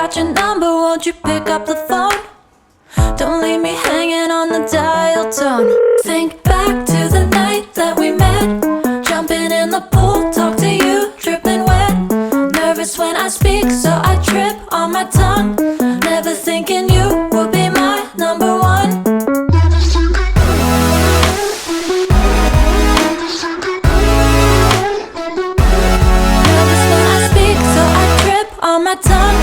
got your number, won't you pick up the phone? Don't leave me hanging on the dial tone. Think back to the night that we met, jumping in the pool, talk to you, dripping wet. Nervous when I speak, so I trip on my tongue. Never thinking you would be my number one. Nervous when I speak, so I trip on my tongue.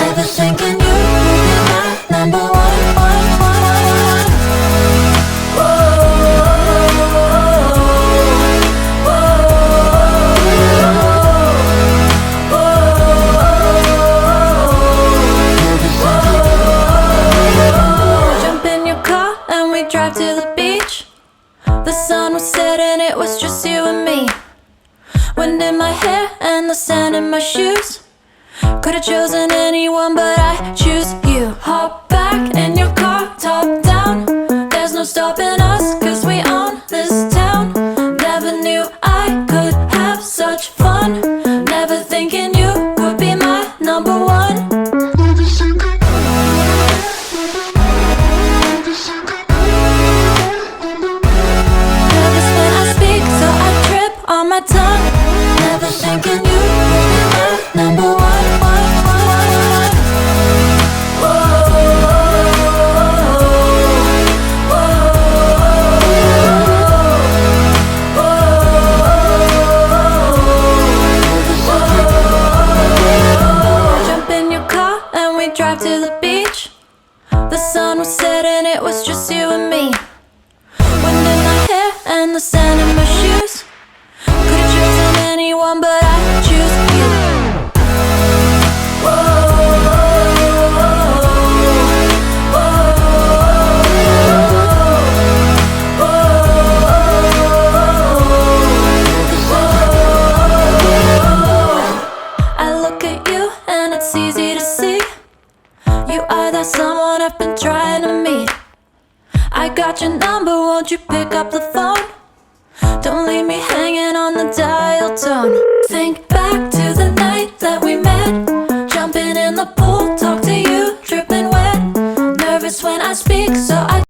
Never thinking you would be my number one. Drive to the beach. The sun was setting, it was just you and me. Wind in my hair and the sand in my shoes. Could've chosen anyone, but I choose you. Hop back in your car, top down. There's no stopping us, 'cause we own this town. Never knew I could have such fun. Never thinking you would be my number one. On my tongue, never thinking you would be my number one. Jump in your car and we drive to the beach. The sun was setting, it was just you and me. Wind in my hair and the sand in my shoes. Could've chosen anyone, but I choose you. I look at you and it's easy to see. You are that someone I've been trying to meet. I got your number, won't you pick up the phone? Don't leave me hanging on the dial tone. Think back to the night that we met, jumping in the pool, talk to you, dripping wet. Nervous when I speak, so I